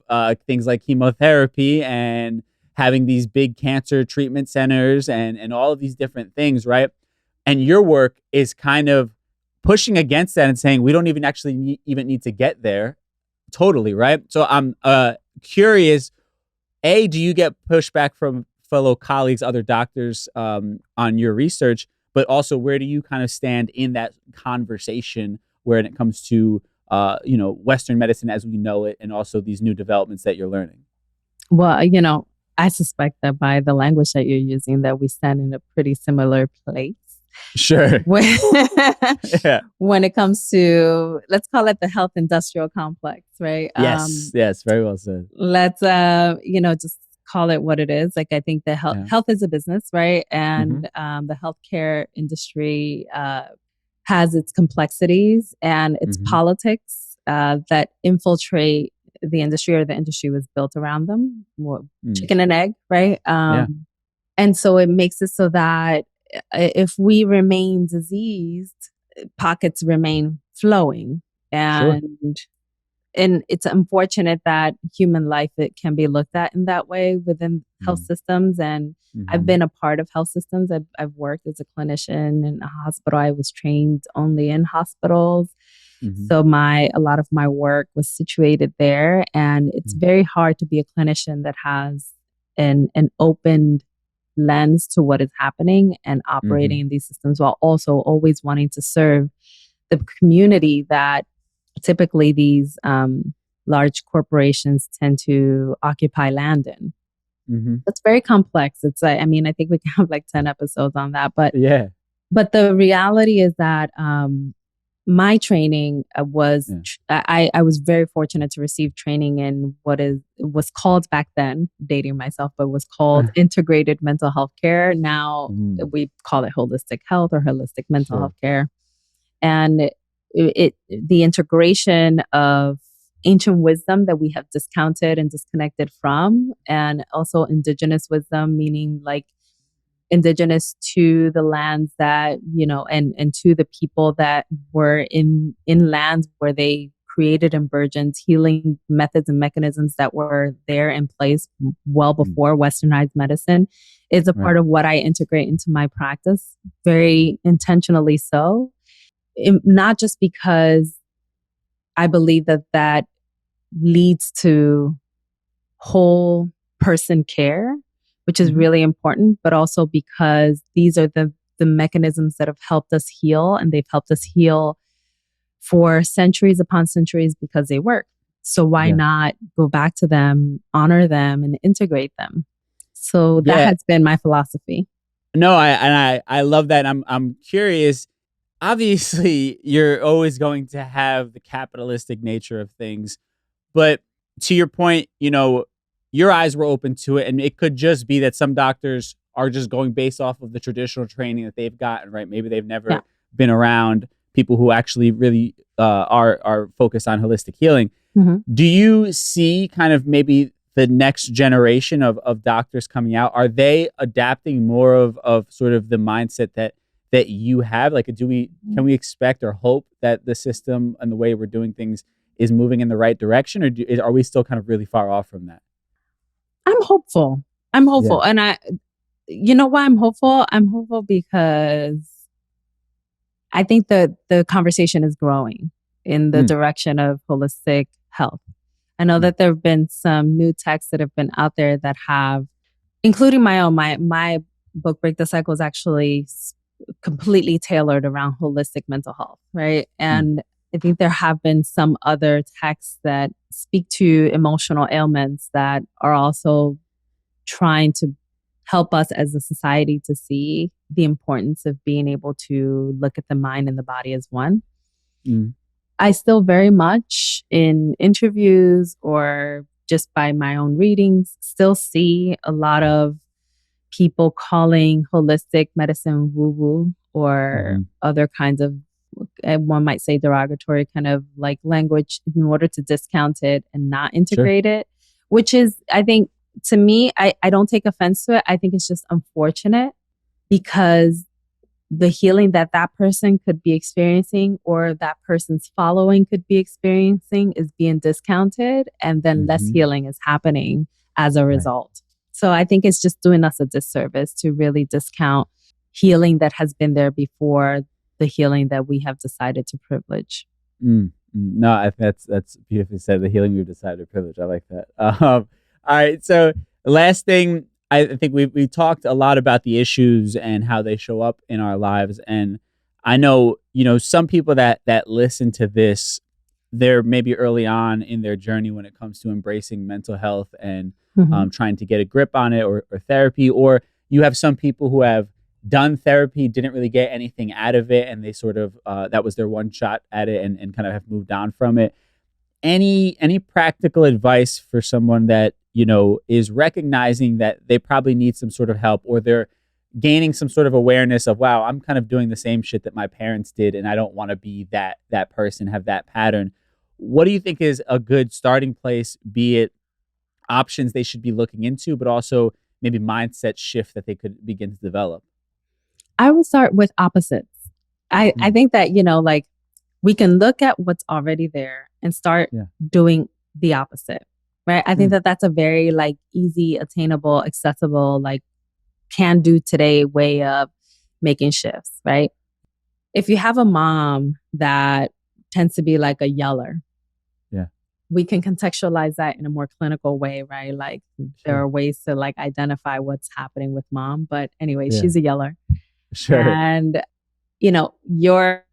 things like chemotherapy and having these big cancer treatment centers and all of these different things, right? And your work is kind of pushing against that and saying we don't even actually even need to get there totally, right? So I'm curious, do you get pushback from fellow colleagues, other doctors on your research, but also where do you kind of stand in that conversation when it comes to Western medicine as we know it, and also these new developments that you're learning? Well, I suspect that by the language that you're using, that we stand in a pretty similar place. Sure. When, Yeah. when it comes to, let's call it the health industrial complex, right? Yes, very well said. Let's, just call it what it is. Like, I think the health is a business, right? And the healthcare industry has its complexities and its politics that infiltrate the industry, or the industry was built around them. Chicken and egg, right? And so it makes it so that if we remain diseased, pockets remain flowing. And it's unfortunate that human life, it can be looked at in that way within health systems. And I've been a part of health systems. I've worked as a clinician in a hospital. I was trained only in hospitals. So a lot of my work was situated there. And it's very hard to be a clinician that has an open lens to what is happening and operating in these systems, while also always wanting to serve the community that typically these large corporations tend to occupy land in. It's very complex. It's I think we can have like 10 episodes on that. But the reality is that my training was, I was very fortunate to receive training in was called back then, dating myself, but was called integrated mental health care. Now we call it holistic health or holistic mental health care. And the integration of ancient wisdom that we have discounted and disconnected from, and also indigenous wisdom, meaning like indigenous to the lands that, and to the people that were in lands where they created emergent healing methods and mechanisms that were there in place well before westernized medicine, is a part of what I integrate into my practice, very intentionally so. Not just because I believe that leads to whole person care, which is really important, but also because these are the mechanisms that have helped us heal, and they've helped us heal for centuries upon centuries because they work. So why not go back to them, honor them, and integrate them? So that has been my philosophy. No, I love that. I'm curious. Obviously, you're always going to have the capitalistic nature of things, but to your point, your eyes were open to it, and it could just be that some doctors are just going based off of the traditional training that they've gotten, right? Maybe they've never been around people who actually really are focused on holistic healing. Do you see kind of maybe the next generation of doctors coming out? Are they adapting more of sort of the mindset that you have? Like, can we expect or hope that the system and the way we're doing things is moving in the right direction, or are we still kind of really far off from that? I'm hopeful. And you know why I'm hopeful? I'm hopeful because I think that the conversation is growing in the direction of holistic health. I know that there have been some new texts that have been out there that have, including my own, my book, Break the Cycle, is actually completely tailored around holistic mental health, right? And I think there have been some other texts that speak to emotional ailments that are also trying to help us as a society to see the importance of being able to look at the mind and the body as one. I still very much in interviews or just by my own readings still see a lot of people calling holistic medicine woo-woo or other kinds of one might say derogatory kind of like language in order to discount it and not integrate it, which is, I think, to me, I don't take offense to it. I think it's just unfortunate because the healing that that person could be experiencing or that person's following could be experiencing is being discounted, and then less healing is happening as a result. So I think it's just doing us a disservice to really discount healing that has been there before the healing that we have decided to privilege. No, that's beautifully said. The healing we've decided to privilege. I like that. All right. So last thing, I think we talked a lot about the issues and how they show up in our lives. And I know, some people that listen to this, they're maybe early on in their journey when it comes to embracing mental health and trying to get a grip on it or therapy. Or you have some people who have done therapy, didn't really get anything out of it, and they sort of, that was their one shot at it and kind of have moved on from it. Any practical advice for someone that, is recognizing that they probably need some sort of help, or they're gaining some sort of awareness of, wow, I'm kind of doing the same shit that my parents did, and I don't want to be that person, have that pattern. What do you think is a good starting place, be it options they should be looking into, but also maybe mindset shift that they could begin to develop? I would start with opposites. I think that, like we can look at what's already there and start doing the opposite, right? I think that that's a very like easy, attainable, accessible, like can do today way of making shifts, right? If you have a mom that tends to be like a yeller, we can contextualize that in a more clinical way, right? Like there are ways to like identify what's happening with mom. But anyway, she's a yeller. And, your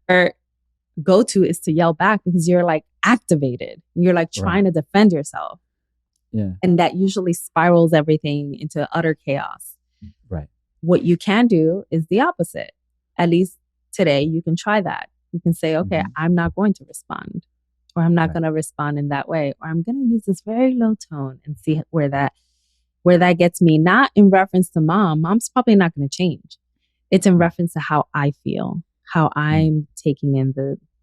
go-to is to yell back because you're like activated. You're like trying to defend yourself. And that usually spirals everything into utter chaos. What you can do is the opposite. At least today, you can try that. You can say, okay, I'm not going to respond, or I'm not going to respond in that way, or I'm going to use this very low tone and see where that gets me. Not in reference to mom. Mom's probably not going to change. It's in reference to how I feel, how I'm taking in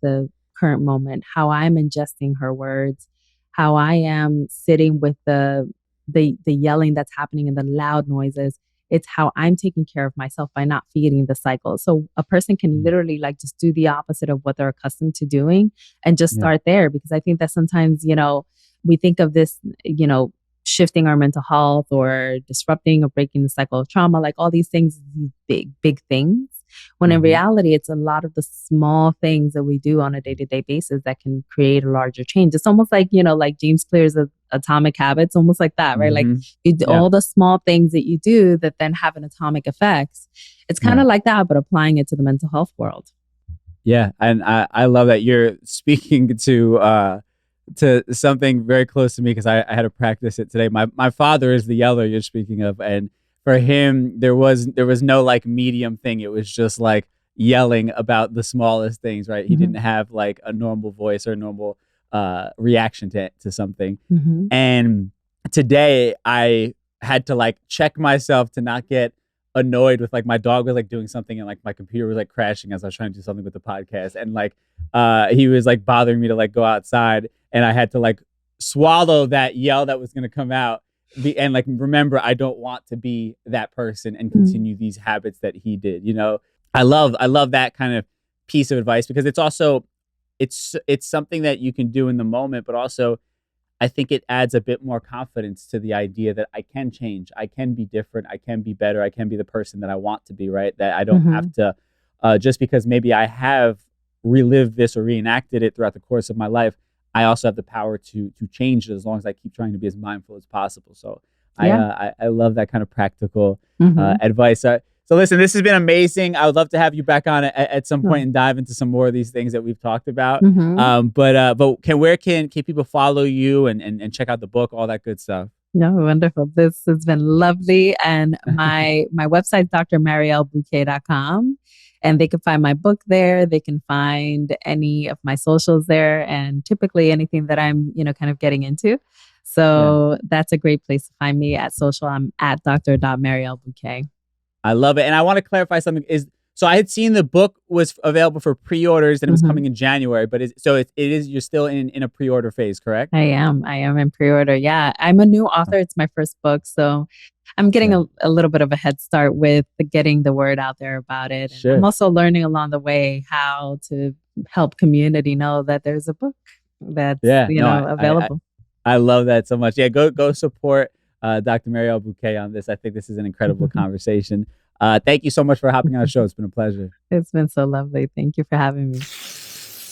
the current moment, how I'm ingesting her words, how I am sitting with the yelling that's happening and the loud noises. It's how I'm taking care of myself by not feeding the cycle. So a person can literally like just do the opposite of what they're accustomed to doing and just start there. Because I think that sometimes, we think of this, shifting our mental health or disrupting or breaking the cycle of trauma, like all these things, these big things. When in reality, it's a lot of the small things that we do on a day-to-day basis that can create a larger change. It's almost like, like James Clear's Atomic Habits, almost like that, right? Like you do all the small things that you do that then have an atomic effects. It's kind of like that, but applying it to the mental health world. Yeah. And I love that you're speaking to something very close to me, because I had to practice it today. My father is the yeller you're speaking of, and for him there was no like medium thing. It was just like yelling about the smallest things, right? He didn't have like a normal voice or a normal reaction to something. And today I had to like check myself to not get annoyed with like my dog was like doing something and like my computer was like crashing as I was trying to do something with the podcast, and like he was like bothering me to like go outside, and I had to like swallow that yell that was going to come out and like remember I don't want to be that person and continue these habits that he did. I love that kind of piece of advice, because it's also it's something that you can do in the moment, but also I think it adds a bit more confidence to the idea that I can change, I can be different, I can be better, I can be the person that I want to be, right? That I don't have to, just because maybe I have relived this or reenacted it throughout the course of my life, I also have the power to change it as long as I keep trying to be as mindful as possible. So I love that kind of practical advice. So listen, this has been amazing. I would love to have you back on at some point and dive into some more of these things that we've talked about. But where can people follow you and check out the book, all that good stuff? No, wonderful. This has been lovely. And my website is drmarielbuque.com. And they can find my book there. They can find any of my socials there, and typically anything that I'm, kind of getting into. So that's a great place to find me at social. I'm at Dr.Mariel Buque. I love it. And I want to clarify something. So I had seen the book was available for pre-orders and it was Mhm. coming in January, but you're still in a pre-order phase, correct? I am. I am in pre-order. Yeah, I'm a new author. It's my first book, so I'm getting Yeah. a little bit of a head start with getting the word out there about it. And I'm Sure. also learning along the way how to help community know that there's a book that's, Yeah. No, available. I love that so much. Yeah, go support Dr. Mariel Buque on this. I think this is an incredible conversation. Thank you so much for hopping on the show. It's been a pleasure. It's been so lovely. Thank you for having me.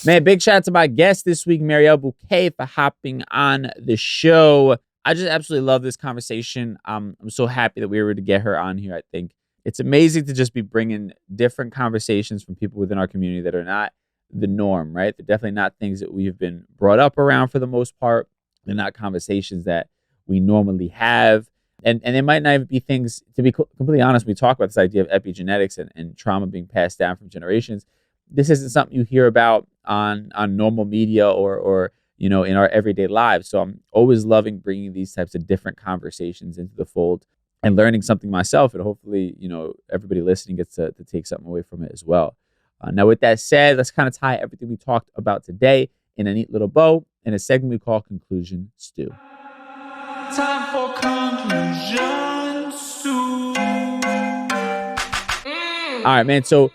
Man, big shout out to my guest this week, Mariel Buque, for hopping on the show. I just absolutely love this conversation. I'm so happy that we were able to get her on here. I think it's amazing to just be bringing different conversations from people within our community that are not the norm, right? They're definitely not things that we've been brought up around for the most part. They're not conversations that we normally have. And they might not even be things, to be completely honest, we talk about this idea of epigenetics and trauma being passed down from generations. This isn't something you hear about on normal media or in our everyday lives. So I'm always loving bringing these types of different conversations into the fold and learning something myself. And hopefully, everybody listening gets to take something away from it as well. Now, with that said, let's kind of tie everything we talked about today in a neat little bow in a segment we call Conclusion Stew. Time for conclusion stew. All right, man. So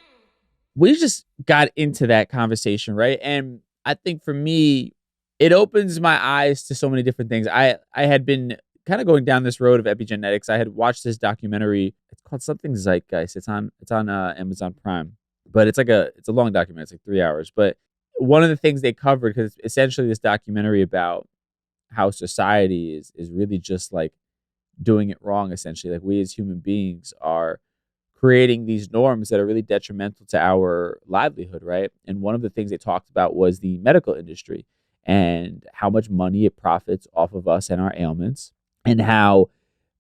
we just got into that conversation, right? And I think for me, it opens my eyes to so many different things. I had been kind of going down this road of epigenetics. I had watched this documentary. It's called something Zeitgeist. It's on Amazon Prime, but it's a long documentary. It's like 3 hours. But one of the things they covered, because it's essentially this documentary about how society is really just like doing it wrong. Essentially, like we as human beings are creating these norms that are really detrimental to our livelihood, right? And one of the things they talked about was the medical industry and how much money it profits off of us and our ailments, and how,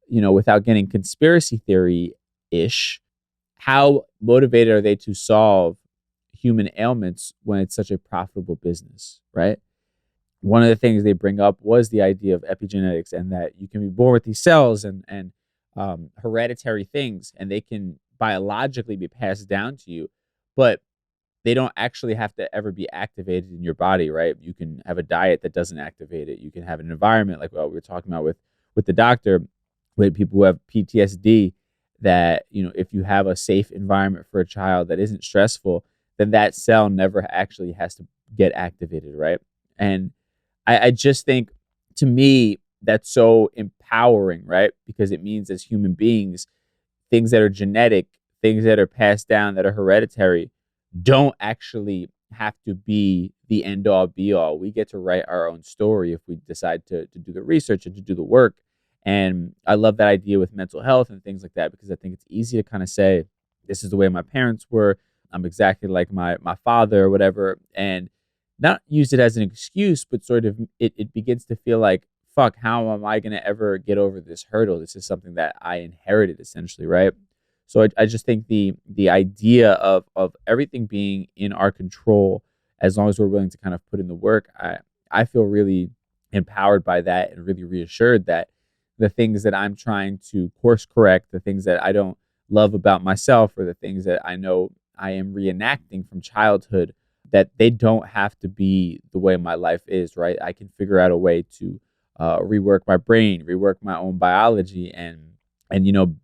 without getting conspiracy theory ish, how motivated are they to solve human ailments when it's such a profitable business, right? One of the things they bring up was the idea of epigenetics and that you can be born with these cells and hereditary things, and they can biologically be passed down to you, but they don't actually have to ever be activated in your body, right? You can have a diet that doesn't activate it. You can have an environment like what we were talking about with the doctor, with people who have PTSD, that, if you have a safe environment for a child that isn't stressful, then that cell never actually has to get activated, right? And I just think, to me, that's so empowering, right? Because it means as human beings, things that are genetic, things that are passed down, that are hereditary, don't actually have to be the end all be all. We get to write our own story if we decide to do the research and to do the work. And I love that idea with mental health and things like that, because I think it's easy to kind of say, this is the way my parents were. I'm exactly like my father or whatever. And not use it as an excuse, but sort of it begins to feel like, fuck, how am I going to ever get over this hurdle? This is something that I inherited essentially, right? So I just think the idea of everything being in our control, as long as we're willing to kind of put in the work, I feel really empowered by that and really reassured that the things that I'm trying to course correct, the things that I don't love about myself, or the things that I know I am reenacting from childhood, that they don't have to be the way my life is, right? I can figure out a way to rework my brain, rework my own biology, and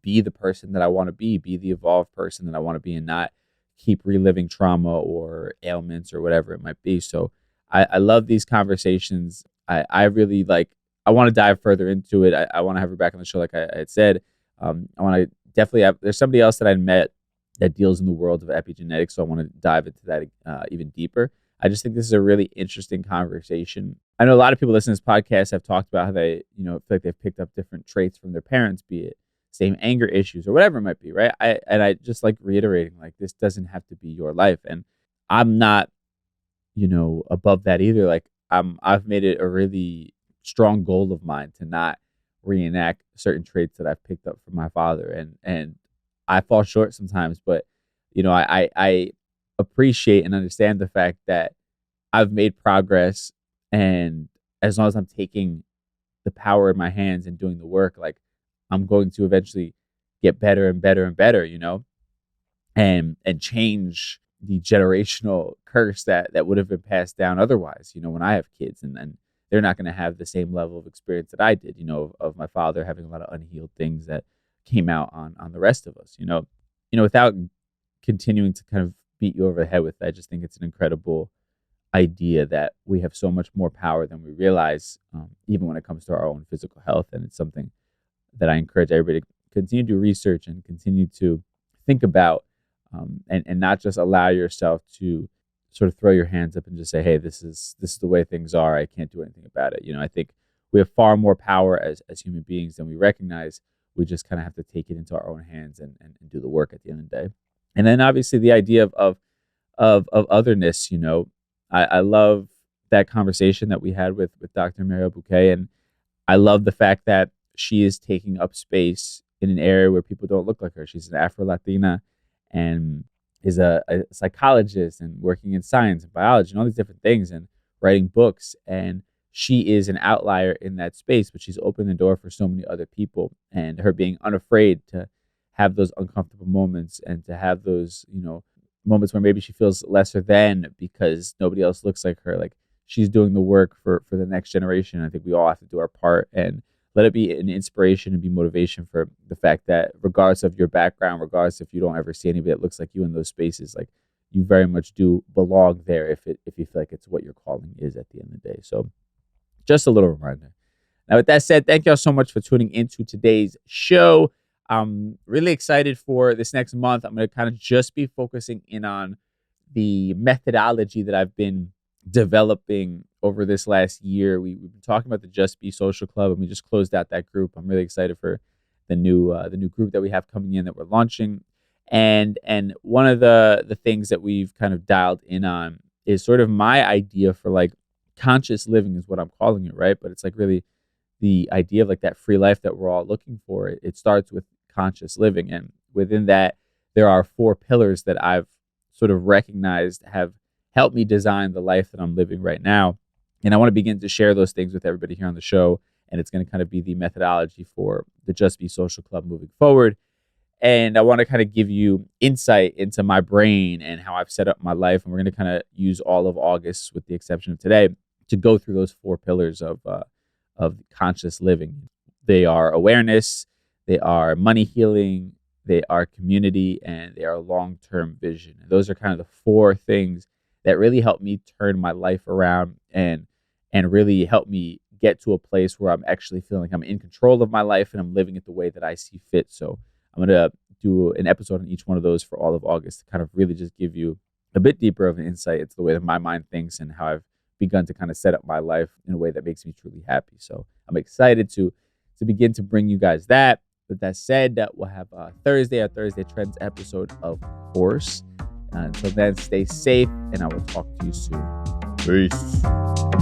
be the person that I want to be the evolved person that I want to be, and not keep reliving trauma or ailments or whatever it might be. So I love these conversations. I really I want to dive further into it. I want to have her back on the show, like I had said. I want to definitely have, there's somebody else that I met that deals in the world of epigenetics, so I want to dive into that even deeper. I just think this is a really interesting conversation. I know a lot of people listening to this podcast have talked about how they, feel like they've picked up different traits from their parents, be it same anger issues or whatever it might be, right? I just like reiterating, like, this doesn't have to be your life, and I'm not, above that either. Like, I've made it a really strong goal of mine to not reenact certain traits that I've picked up from my father, and I fall short sometimes, but I appreciate and understand the fact that I've made progress, and as long as I'm taking the power in my hands and doing the work, like, I'm going to eventually get better and better and better, and change the generational curse that would have been passed down otherwise, when I have kids, and then they're not going to have the same level of experience that I did, of my father having a lot of unhealed things that came out on the rest of us, without continuing to kind of beat you over the head with that. I just think it's an incredible idea that we have so much more power than we realize, even when it comes to our own physical health. And it's something that I encourage everybody to continue to research and continue to think about, and not just allow yourself to sort of throw your hands up and just say, hey, this is the way things are. I can't do anything about it. I think we have far more power as human beings than we recognize. We just kind of have to take it into our own hands and do the work at the end of the day. And then obviously the idea of otherness, I love that conversation that we had with Dr. Mariel Buque. And I love the fact that she is taking up space in an area where people don't look like her. She's an Afro-Latina and is a psychologist and working in science and biology and all these different things and writing books. And she is an outlier in that space, but she's opened the door for so many other people. And her being unafraid to have those uncomfortable moments and to have those, moments where maybe she feels lesser than because nobody else looks like her. Like, she's doing the work for the next generation. I think we all have to do our part and let it be an inspiration and be motivation for the fact that regardless of your background, regardless if you don't ever see anybody that looks like you in those spaces, like, you very much do belong there if you feel like it's what your calling is at the end of the day. So just a little reminder. Now, with that said, thank y'all so much for tuning into today's show. I'm really excited for this next month. I'm going to kind of just be focusing in on the methodology that I've been developing over this last year. We've been talking about the Just Be Social Club, and we just closed out that group. I'm really excited for the new group that we have coming in that we're launching. And one of the things that we've kind of dialed in on is sort of my idea for like conscious living is what I'm calling it, right? But it's like really the idea of like that free life that we're all looking for. It starts with conscious living. And within that, there are 4 pillars that I've sort of recognized have helped me design the life that I'm living right now. And I want to begin to share those things with everybody here on the show. And it's going to kind of be the methodology for the Just Be Social Club moving forward. And I want to kind of give you insight into my brain and how I've set up my life. And we're going to kind of use all of August, with the exception of today, to go through those 4 pillars of conscious living. They are awareness, they are money healing, they are community, and they are long-term vision. And those are kind of the 4 things that really help me turn my life around and really help me get to a place where I'm actually feeling like I'm in control of my life and I'm living it the way that I see fit. So I'm going to do an episode on each one of those for all of August to kind of really just give you a bit deeper of an insight into the way that my mind thinks and how I've begun to kind of set up my life in a way that makes me truly happy. So I'm excited to begin to bring you guys that. With that said, we'll have our Thursday Trends episode, of course. Until then, stay safe, and I will talk to you soon. Peace.